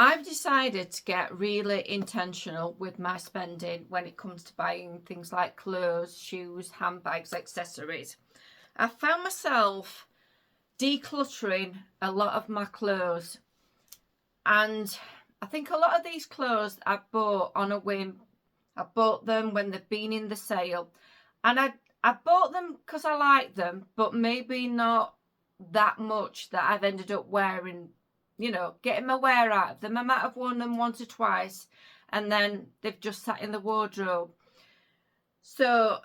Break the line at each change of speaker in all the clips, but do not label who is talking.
I've decided to get really intentional with my spending when it comes to buying things like clothes, shoes, handbags, accessories. I found myself decluttering a lot of my clothes, and I think a lot of these clothes I bought on a whim. I bought them when they've been in the sale, and I bought them because I like them, but maybe not that much that I've ended up wearing, getting my wear out of them. I might have worn them once or twice and then they've just sat in the wardrobe. So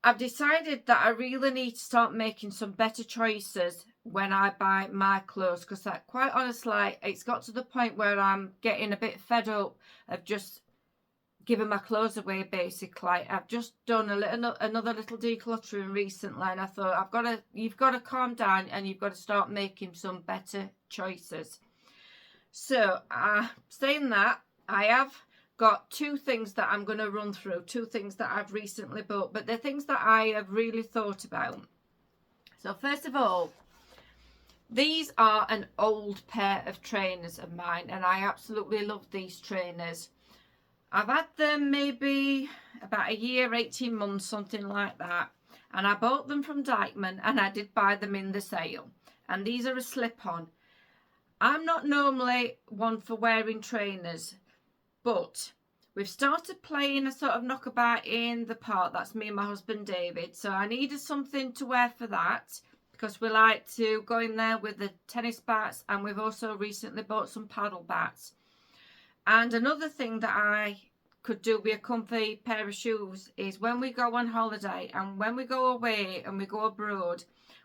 I've decided that I really need to start making some better choices when I buy my clothes, because quite honestly, it's got to the point where I'm getting a bit fed up of just giving my clothes away. Basically, I've just done another little decluttering recently, and I thought you've got to calm down and you've got to start making some better choices. So saying that, I have got two things that I'm going to run through, two things that I've recently bought, but they're things that I have really thought about. So first of all, these are an old pair of trainers of mine, and I absolutely love these trainers. I've had them maybe about a year, 18 months, something like that. And I bought them from Dykeman, and I did buy them in the sale. And these are a slip-on. I'm not normally one for wearing trainers, but we've started playing a sort of knockabout in the park. That's me and my husband David. So I needed something to wear for that, because we like to go in there with the tennis bats, and we've also recently bought some paddle bats. And another thing that I could do with a comfy pair of shoes is when we go on holiday and when we go away and we go abroad,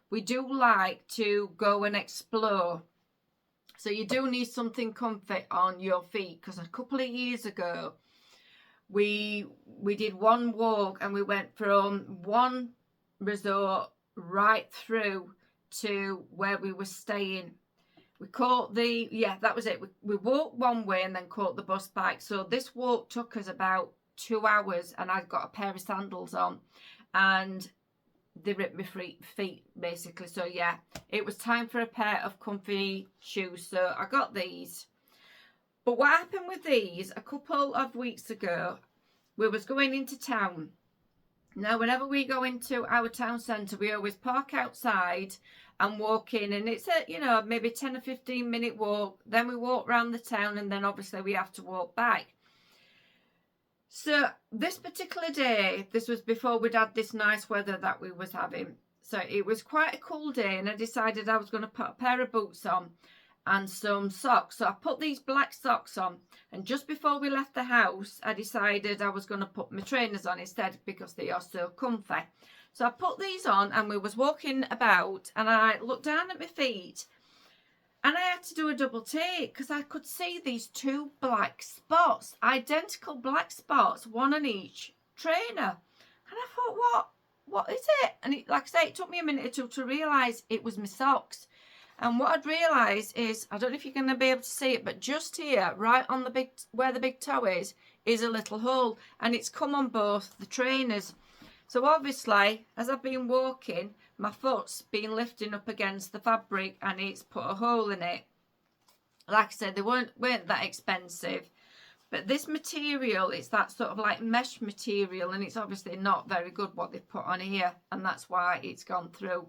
we do like to go and explore. So you do need something comfy on your feet, because a couple of years ago we did one walk and we went from one resort right through to where we were staying. We caught that was it. We walked one way and then caught the bus back. So this walk took us about 2 hours, and I've got a pair of sandals on and they ripped my feet basically. So yeah, it was time for a pair of comfy shoes. So I got these. But what happened with these, a couple of weeks ago, we was going into town. Now, whenever we go into our town centre, we always park outside and walk in, and it's a maybe 10 or 15 minute walk. Then we walk around the town, and then obviously we have to walk back. So this particular day, this was before we'd had this nice weather that we was having, so it was quite a cool day, and I decided I was going to put a pair of boots on and some socks. So I put these black socks on, and just before we left the house, I decided I was going to put my trainers on instead, because they are so comfy. So I put these on, and we was walking about, and I looked down at my feet, and I had to do a double take, because I could see these two black spots, identical black spots, one on each trainer. And I thought, what is it? And like I say, it took me a minute or two to realise it was my socks. And what I'd realised is, I don't know if you're going to be able to see it, but just here, right on the where the big toe is a little hole, and it's come on both the trainers. So obviously, as I've been walking, my foot's been lifting up against the fabric, and it's put a hole in it. Like I said, they weren't that expensive, but this material, it's that sort of like mesh material, and it's obviously not very good what they've put on here, and that's why it's gone through.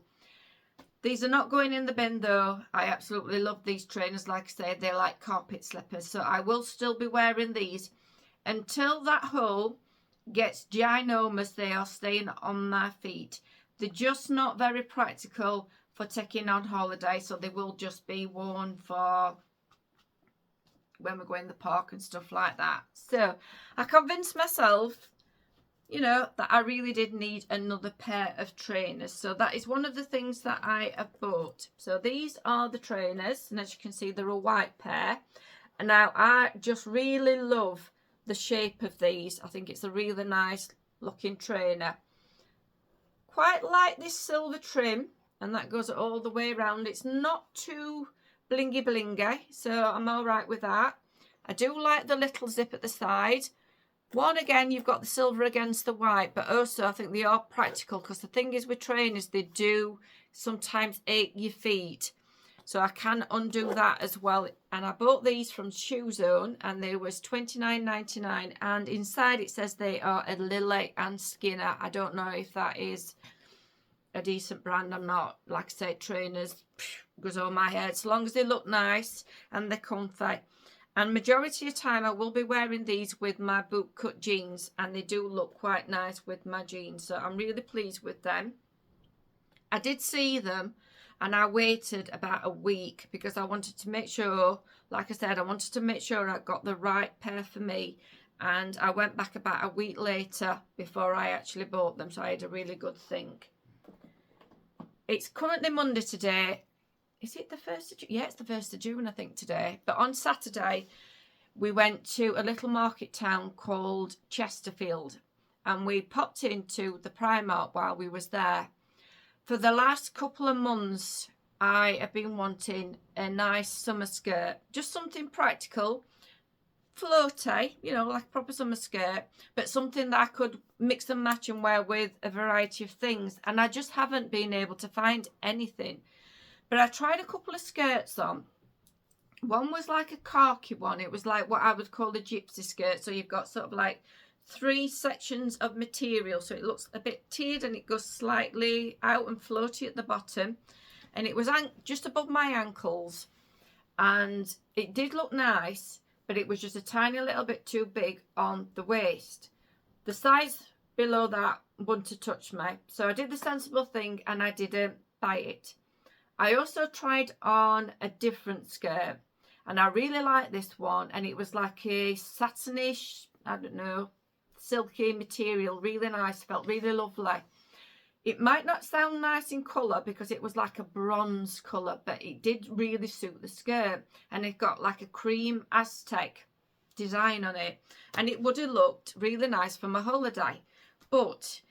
These are not going in the bin though. I absolutely love these trainers. Like I said, they're like carpet slippers, so I will still be wearing these until that hole gets ginormous. They are staying on my feet. They're just not very practical for taking on holiday, so they will just be worn for when we go in the park and stuff like that. So I convinced myself, that I really did need another pair of trainers. So that is one of the things that I have bought. So these are the trainers, and as you can see, they're a white pair. And now I just really love the shape of these. I think it's a really nice looking trainer. Quite like this silver trim, and that goes all the way around. It's not too blingy, so I'm all right with that. I do like the little zip at the side. One, again, you've got the silver against the white, but also I think they are practical, because the thing is with trainers, they do sometimes ache your feet. So I can undo that as well and I bought these from Shoe Zone, and they was $29.99, and inside it says they are a Lily and Skinner. I don't know if that is a decent brand. I'm not, like I say, trainers goes on my head, as long as they look nice and they're comfy. And majority of the time I will be wearing these with my boot cut jeans, and they do look quite nice with my jeans, so I'm really pleased with them. I did see them and I waited about a week because I wanted to make sure, like I said, I wanted to make sure I got the right pair for me, and I went back about a week later before I actually bought them, so I had a really good think. It's currently Monday today. Is it the 1st of June? Yeah, it's the 1st of June, I think, today. But on Saturday, we went to a little market town called Chesterfield, and we popped into the Primark while we was there. For the last couple of months, I have been wanting a nice summer skirt, just something practical, floaty, you know, like a proper summer skirt, but something that I could mix and match and wear with a variety of things. And I just haven't been able to find anything. But I tried a couple of skirts on. One was like a khaki one. It was like what I would call a gypsy skirt. So you've got sort of like 3 sections of material. So it looks a bit tiered and it goes slightly out and floaty at the bottom. And it was just above my ankles. And it did look nice, but it was just a tiny little bit too big on the waist. The size below that wouldn't to touch me. So I did the sensible thing and I didn't buy it. I also tried on a different skirt, and I really liked this one, and it was like a satinish, I don't know, silky material, really nice, felt really lovely. It might not sound nice in colour because it was like a bronze colour, but it did really suit the skirt, and it got like a cream Aztec design on it, and it would have looked really nice for my holiday. But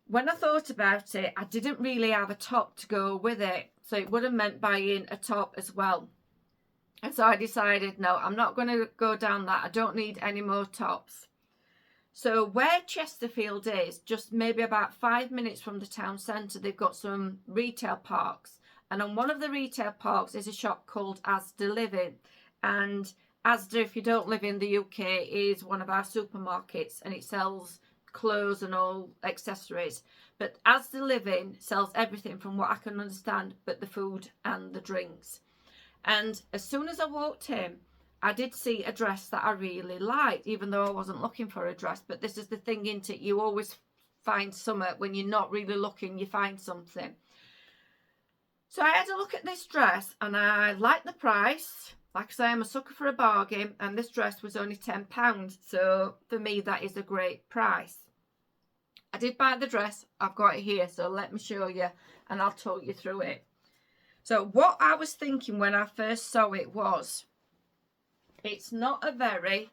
when I thought about it, I didn't really have a top to go with it, so it would have meant buying a top as well. And so I decided, no, I'm not going to go down that. I don't need any more tops. So where Chesterfield is, just maybe about 5 minutes from the town centre, they've got some retail parks. And on one of the retail parks is a shop called Asda Living. And Asda, if you don't live in the UK, is one of our supermarkets, and it sells clothes and all accessories. But Asda Living sells everything from what I can understand but the food and the drinks. And as soon as I walked in, I did see a dress that I really liked, even though I wasn't looking for a dress. But this is the thing, isn't it? You always find something when you're not really looking, you find something. So I had a look at this dress and I liked the price. Like I say, I'm a sucker for a bargain, and this dress was only £10. So for me, that is a great price. I did buy the dress. I've got it here, so let me show you and I'll talk you through it. So what I was thinking when I first saw it was, it's not a very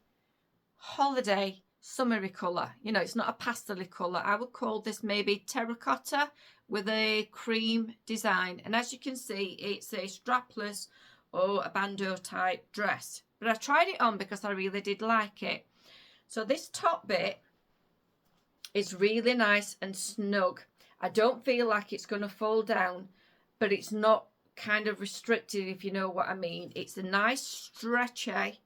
holiday summery colour. You know, it's not a pastel colour. I would call this maybe terracotta with a cream design. And as you can see, it's a strapless or a bandeau type dress. But I tried it on because I really did like it. So this top bit is really nice and snug. I don't feel like it's going to fall down, but it's not kind of restricted, if you know what I mean. It's a nice stretchy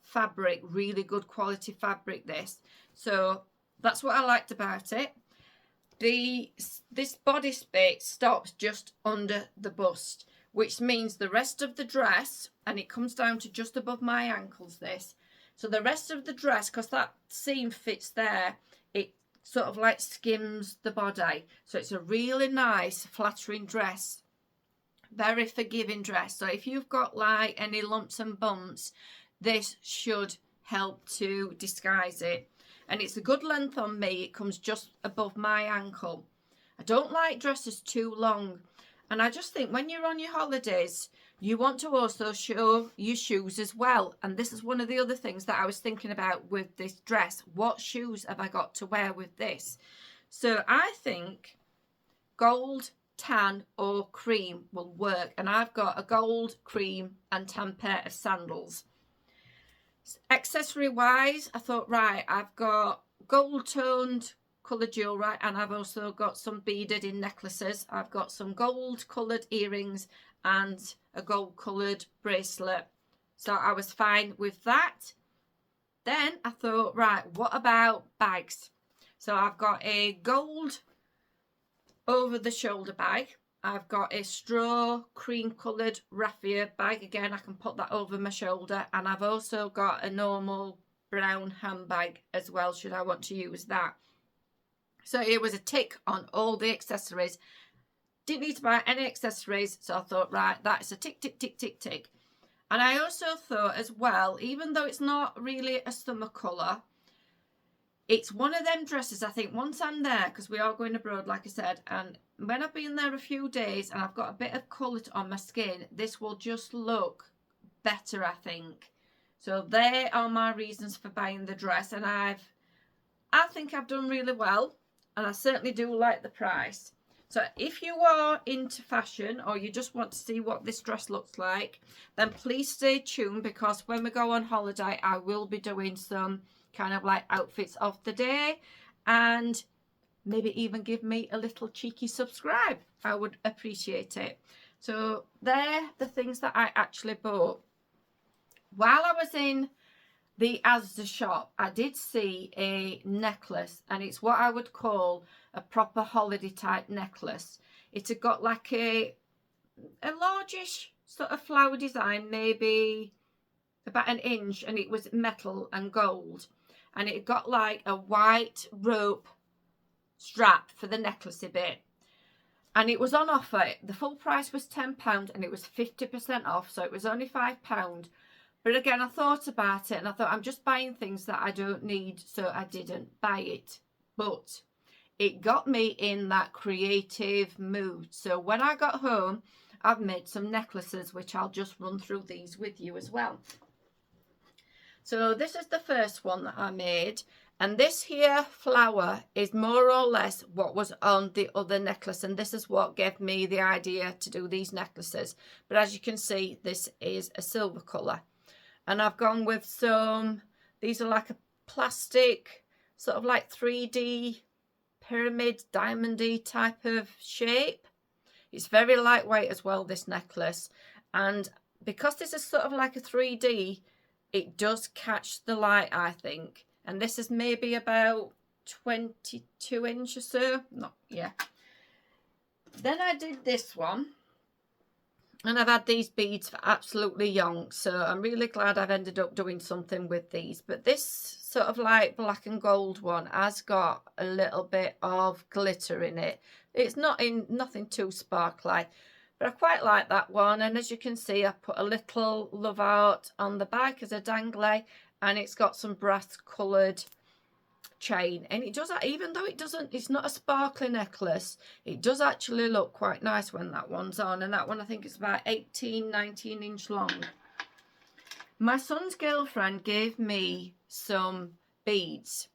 fabric, really good quality fabric this. So that's what I liked about it. This bodice bit stops just under the bust, which means the rest of the dress, and it comes down to just above my ankles this. So the rest of the dress, because that seam fits there, it sort of like skims the body. So it's a really nice flattering dress, very forgiving dress. So if you've got like any lumps and bumps, this should help to disguise it. And it's a good length on me. It comes just above my ankle. I don't like dresses too long, and I just think when you're on your holidays, you want to also show your shoes as well. And this is one of the other things that I was thinking about with this dress. What shoes have I got to wear with this? So I think gold, tan or cream will work. And I've got a gold, cream and tan pair of sandals. Accessory wise, I thought, right, I've got gold toned coloured jewellery, and I've also got some beaded in necklaces. I've got some gold coloured earrings and a gold coloured bracelet. So I was fine with that. Then I thought, right, what about bags? So I've got a gold over the shoulder bag. I've got a straw cream coloured raffia bag. Again, I can put that over my shoulder. And I've also got a normal brown handbag as well, should I want to use that. So it was a tick on all the accessories. Didn't need to buy any accessories. So I thought, right, that's a tick, tick, tick, tick, tick. And I also thought as well, even though it's not really a summer colour, it's one of them dresses, I think, once I'm there, because we are going abroad, like I said, and when I've been there a few days and I've got a bit of colour on my skin, this will just look better, I think. So they are my reasons for buying the dress, and I think I've done really well, and I certainly do like the price. So if you are into fashion or you just want to see what this dress looks like, then please stay tuned, because when we go on holiday, I will be doing some kind of like outfits of the day, and maybe even give me a little cheeky subscribe. I would appreciate it. So they're the things that I actually bought. While I was in the Asda shop, I did see a necklace, and it's what I would call a proper holiday type necklace. It had got like a largish sort of flower design, maybe about an inch, and it was metal and gold, and it got like a white rope strap for the necklacey bit, and it was on offer. The full price was £10 and it was 50% off, so it was only £5. But again, I thought about it and I thought, I'm just buying things that I don't need, so I didn't buy it. But it got me in that creative mood. So when I got home, I've made some necklaces, which I'll just run through these with you as well. So this is the first one that I made, and this here flower is more or less what was on the other necklace, and this is what gave me the idea to do these necklaces. But as you can see, this is a silver colour, and I've gone with some, these are like a plastic sort of like 3D pyramid diamondy type of shape. It's very lightweight as well, this necklace, and because this is sort of like a 3D, it does catch the light, I think. And this is maybe about 22 inch or so. Not, yeah. Then I did this one. And I've had these beads for absolutely young. So I'm really glad I've ended up doing something with these. But this sort of like black and gold one has got a little bit of glitter in it. It's nothing too sparkly. But I quite like that one, and as you can see, I put a little love art on the back as a dangly, and it's got some brass coloured chain, and it does, even though it's not a sparkly necklace, it does actually look quite nice when that one's on. And that one, I think it's about 19 inch long. My son's girlfriend gave me some beads,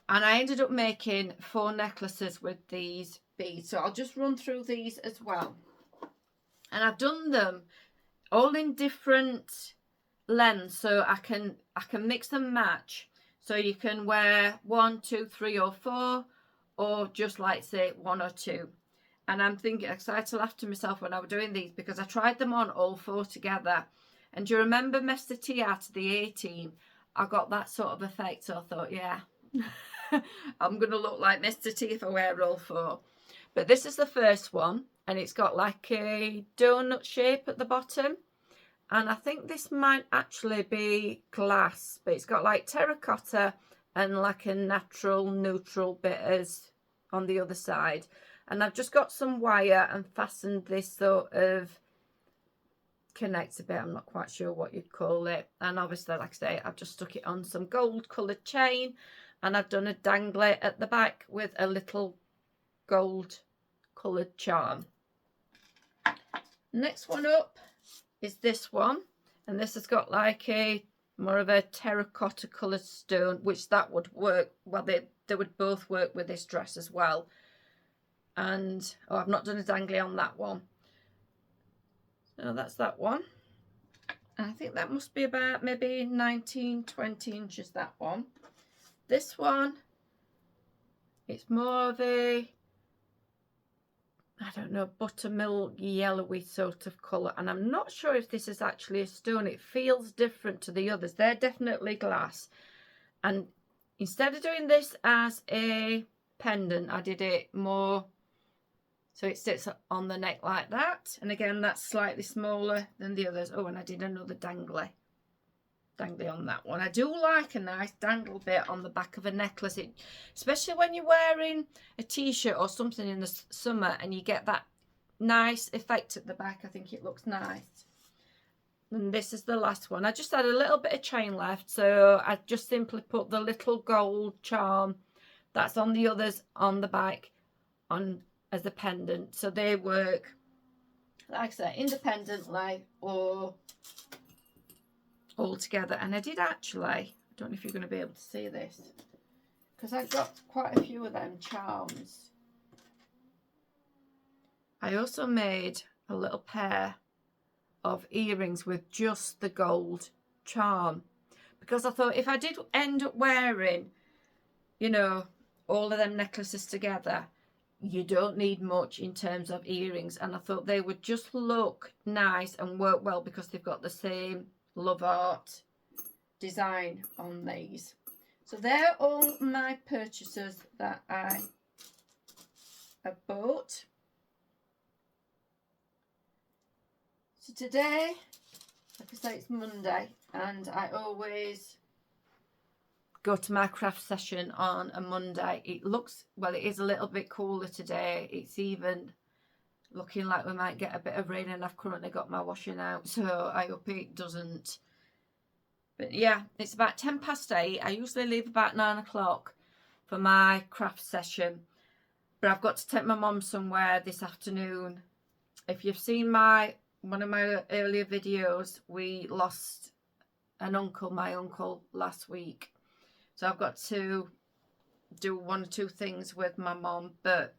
and I ended up making 4 necklaces with these beads, so I'll just run through these as well. And I've done them all in different lengths, so I can mix and match. So you can wear 1, 2, 3 or 4, or just like say 1 or 2. And I'm thinking, because I had to laugh to myself when I was doing these, because I tried them on all 4 together. And do you remember Mr. T at the 18? I got that sort of effect, so I thought, yeah, I'm going to look like Mr. T if I wear all 4. But this is the first one, and it's got like a donut shape at the bottom. And I think this might actually be glass, but it's got like terracotta and like a natural neutral bit as on the other side. And I've just got some wire and fastened this sort of connector bit, I'm not quite sure what you'd call it. And obviously, like I say, I've just stuck it on some gold coloured chain, and I've done a dangly at the back with a little gold coloured charm. Next one up is this one, and this has got like a more of a terracotta coloured stone, which that would work, well, they would both work with this dress as well. And oh, I've not done a dangly on that one. So that's that one. I think that must be about maybe 19, 20 inches, that one. This one, it's more of a I don't know, buttermilk yellowy sort of colour. And I'm not sure if this is actually a stone. It feels different to the others. They're definitely glass. And instead of doing this as a pendant, I did it more so it sits on the neck like that. And again, that's slightly smaller than the others. Oh, and I did another dangly on that one. I do like a nice dangle bit on the back of a necklace, especially when you're wearing a t-shirt or something in the summer and you get that nice effect at the back. I think it looks nice. And this is the last one. I just had a little bit of chain left, so I just simply put the little gold charm that's on the others on the back on as a pendant, so they work, like I said, independently or all together. And I did actually, I don't know if you're going to be able to see this, because I got quite a few of them charms. I also made a little pair of earrings with just the gold charm, because I thought if I did end up wearing, you know, all of them necklaces together, you don't need much in terms of earrings, and I thought they would just look nice and work well because they've got the same love art design on these. So they're all my purchases that I have bought. So today, like I say, it's Monday, and I always go to my craft session on a Monday. It looks, well, it is a little bit cooler today. It's even looking like we might get a bit of rain, and I've currently got my washing out, so I hope it doesn't. But yeah, it's about 8:10. I usually leave about 9 o'clock for my craft session, but I've got to take my mum somewhere this afternoon. If you've seen one of my earlier videos, we lost an uncle, my uncle, last week. So I've got to do 1 or 2 things with my mum. But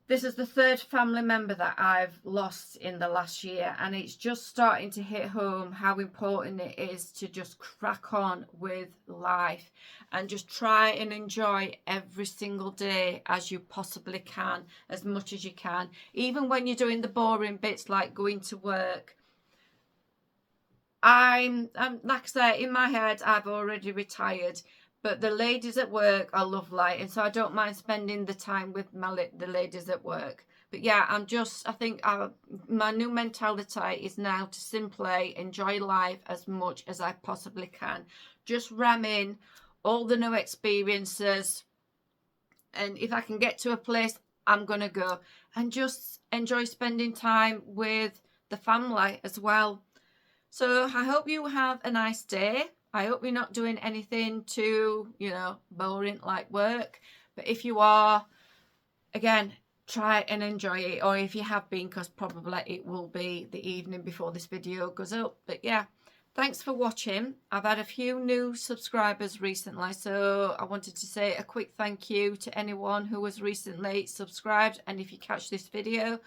this is the 3rd family member that I've lost in the last year. And it's just starting to hit home how important it is to just crack on with life and just try and enjoy every single day as you possibly can, as much as you can. Even when you're doing the boring bits like going to work. I'm like I say, in my head, I've already retired, but the ladies at work are lovely, and so I don't mind spending the time with the ladies at work. But yeah, I think my new mentality is now to simply enjoy life as much as I possibly can. Just ram in all the new experiences, and if I can get to a place, I'm going to go and just enjoy spending time with the family as well. So I hope you have a nice day. I hope you're not doing anything too, boring like work. But if you are, again, try and enjoy it. Or if you have been, because probably it will be the evening before this video goes up. But yeah, thanks for watching. I've had a few new subscribers recently, so I wanted to say a quick thank you to anyone who was recently subscribed. And if you catch this video,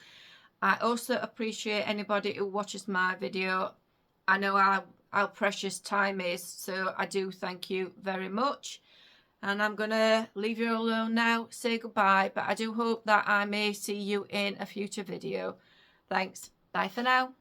I also appreciate anybody who watches my video. I know how precious time is, so I do thank you very much. And I'm going to leave you alone now, say goodbye, but I do hope that I may see you in a future video. Thanks. Bye for now.